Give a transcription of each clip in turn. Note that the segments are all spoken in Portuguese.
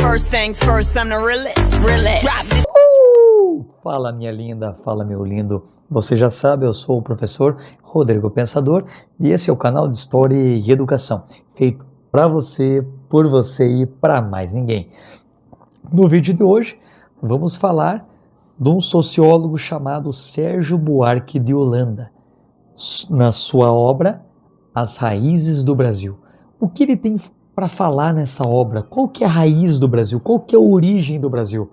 First things first, I'm the realest. Fala minha linda, fala meu lindo. Você já sabe, eu sou o professor Rodrigo Pensador e esse é o canal de História e Educação, feito para você, por você e para mais ninguém. No vídeo de hoje, vamos falar de um sociólogo chamado Sérgio Buarque de Holanda, na sua obra As Raízes do Brasil. O que ele tem para falar nessa obra? Qual que é a raiz do Brasil? Qual que é a origem do Brasil?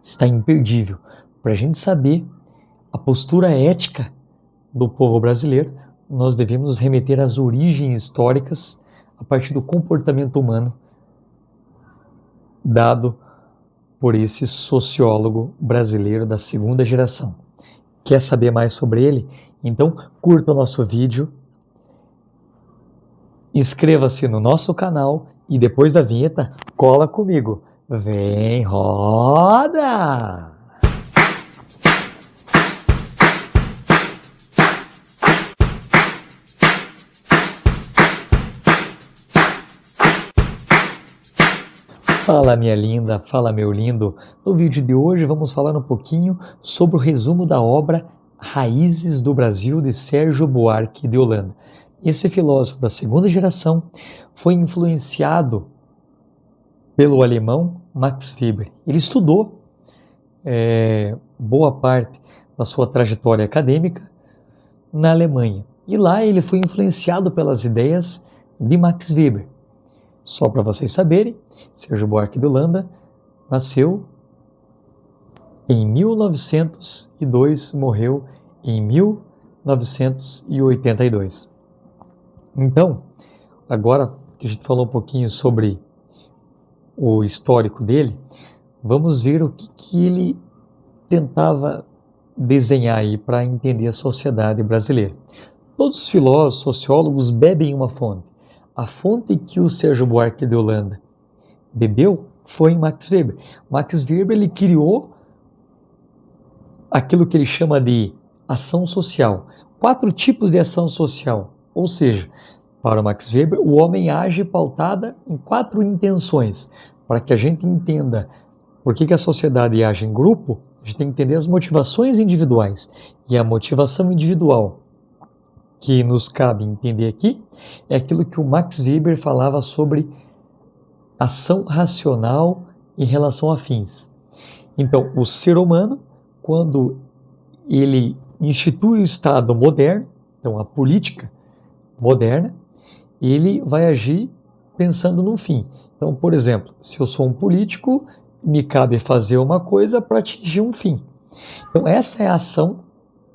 Está imperdível. Para a gente saber a postura ética do povo brasileiro, nós devemos nos remeter às origens históricas a partir do comportamento humano dado por esse sociólogo brasileiro da segunda geração. Quer saber mais sobre ele? Então curta o nosso vídeo, inscreva-se no nosso canal e depois da vinheta, cola comigo. Vem, roda! Fala minha linda, fala meu lindo. No vídeo de hoje vamos falar um pouquinho sobre o resumo da obra Raízes do Brasil de Sérgio Buarque de Holanda. Esse filósofo da segunda geração foi influenciado pelo alemão Max Weber. Ele estudou boa parte da sua trajetória acadêmica na Alemanha. E lá ele foi influenciado pelas ideias de Max Weber. Só para vocês saberem, Sérgio Buarque de Holanda nasceu em 1902, morreu em 1982. Então, agora que a gente falou um pouquinho sobre o histórico dele, vamos ver o que ele tentava desenhar aí para entender a sociedade brasileira. Todos os filósofos, sociólogos bebem uma fonte. A fonte que o Sérgio Buarque de Holanda bebeu foi em Max Weber. Max Weber ele criou aquilo que ele chama de ação social. 4 tipos de ação social. Ou seja, para o Max Weber, o homem age pautada em 4 intenções. Para que a gente entenda por que a sociedade age em grupo, a gente tem que entender as motivações individuais. E a motivação individual que nos cabe entender aqui é aquilo que o Max Weber falava sobre ação racional em relação a fins. Então, o ser humano, quando ele institui o Estado moderno, então a política moderna, ele vai agir pensando no fim. Então, por exemplo, se eu sou um político, me cabe fazer uma coisa para atingir um fim. Então, essa é a ação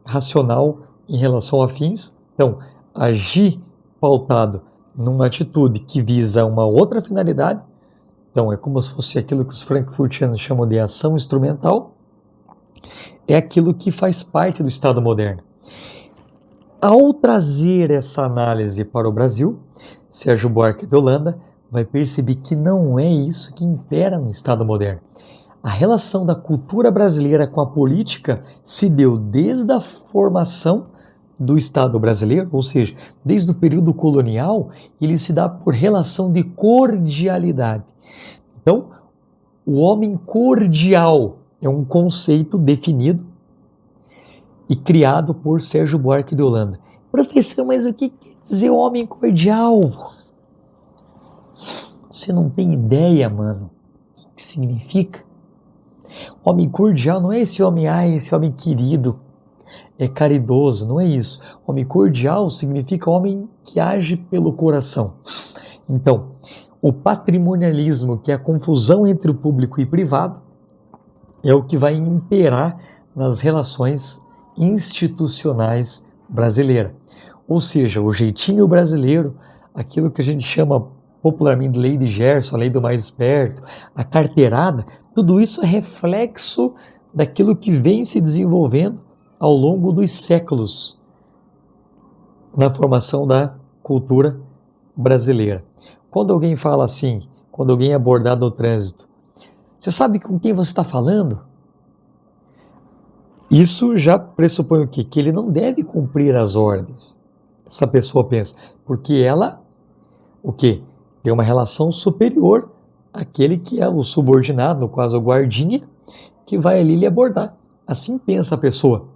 racional em relação a fins. Então, agir pautado numa atitude que visa uma outra finalidade, então é como se fosse aquilo que os frankfurtianos chamam de ação instrumental, é aquilo que faz parte do Estado moderno. Ao trazer essa análise para o Brasil, Sérgio Buarque de Holanda vai perceber que não é isso que impera no Estado moderno. A relação da cultura brasileira com a política se deu desde a formação do Estado brasileiro, ou seja, desde o período colonial, ele se dá por relação de cordialidade. Então, o homem cordial é um conceito definido e criado por Sérgio Buarque de Holanda. Professor, mas o que quer dizer homem cordial? Você não tem ideia, mano, o que significa? Homem cordial não é esse homem, esse homem querido, é caridoso, não é isso. Homem cordial significa homem que age pelo coração. Então, o patrimonialismo, que é a confusão entre o público e privado, é o que vai imperar nas relações institucionais brasileiras. Ou seja, o jeitinho brasileiro, aquilo que a gente chama popularmente de lei de Gerson, a lei do mais esperto, a carteirada, tudo isso é reflexo daquilo que vem se desenvolvendo ao longo dos séculos na formação da cultura brasileira. Quando alguém fala assim, quando alguém é abordado no trânsito, você sabe com quem você está falando? Isso já pressupõe o quê? Que ele não deve cumprir as ordens. Essa pessoa pensa, porque ela, o quê? Tem uma relação superior aquele que é o subordinado, no caso o guardinha, que vai ali lhe abordar. Assim pensa a pessoa.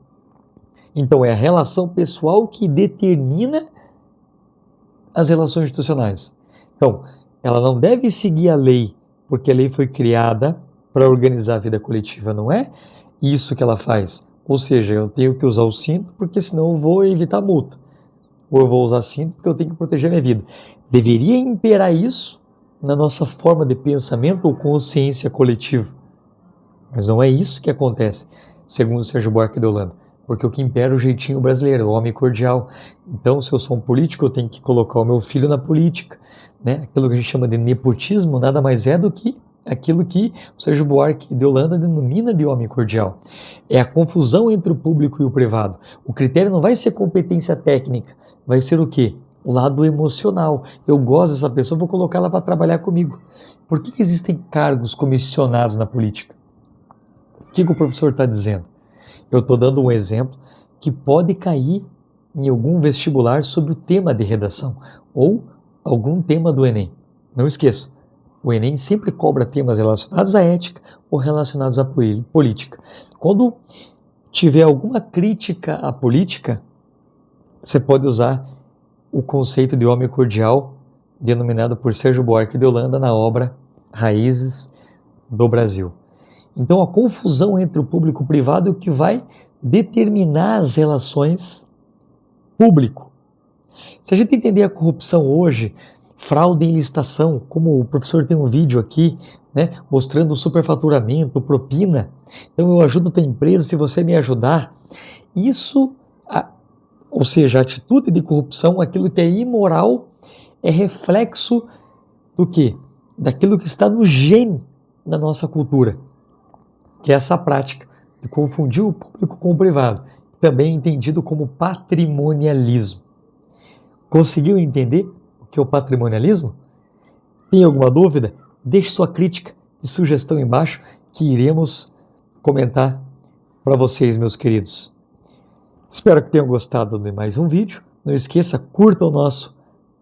Então é a relação pessoal que determina as relações institucionais. Então, ela não deve seguir a lei, porque a lei foi criada para organizar a vida coletiva, não é isso que ela faz. Ou seja, eu tenho que usar o cinto porque senão eu vou evitar multa. Ou eu vou usar cinto porque eu tenho que proteger minha vida. Deveria imperar isso na nossa forma de pensamento ou consciência coletiva. Mas não é isso que acontece, segundo Sérgio Buarque de Holanda. Porque o que impera é o jeitinho brasileiro, o homem cordial. Então, se eu sou um político, eu tenho que colocar o meu filho na política. Né? Aquilo que a gente chama de nepotismo nada mais é do que aquilo que o Sérgio Buarque de Holanda denomina de homem cordial. É a confusão entre o público e o privado. O critério não vai ser competência técnica, vai ser o quê? O lado emocional. Eu gosto dessa pessoa, vou colocar ela para trabalhar comigo. Por que existem cargos comissionados na política? O que o professor está dizendo? Eu estou dando um exemplo que pode cair em algum vestibular sobre o tema de redação ou algum tema do Enem. Não esqueça, o Enem sempre cobra temas relacionados à ética ou relacionados à política. Quando tiver alguma crítica à política, você pode usar o conceito de homem cordial denominado por Sérgio Buarque de Holanda na obra Raízes do Brasil. Então a confusão entre o público e o privado é o que vai determinar as relações público. Se a gente entender a corrupção hoje, fraude em licitação, como o professor tem um vídeo aqui, né, mostrando o superfaturamento, propina, então eu ajudo a tua empresa se você me ajudar. Isso, ou seja, a atitude de corrupção, aquilo que é imoral, é reflexo do quê? Daquilo que está no gene da nossa cultura, que é essa prática de confundir o público com o privado, também entendido como patrimonialismo. Conseguiu entender o que é o patrimonialismo? Tem alguma dúvida? Deixe sua crítica e sugestão embaixo que iremos comentar para vocês, meus queridos. Espero que tenham gostado de mais um vídeo. Não esqueça, curta o nosso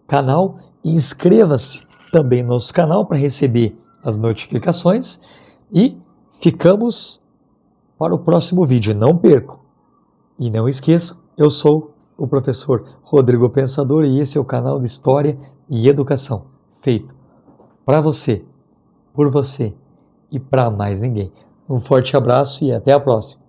canal e inscreva-se também no nosso canal para receber as notificações e ficamos para o próximo vídeo. Não percam! E não esqueçam, eu sou o professor Rodrigo Pensador e esse é o canal de História e Educação, feito para você, por você e para mais ninguém. Um forte abraço e até a próxima!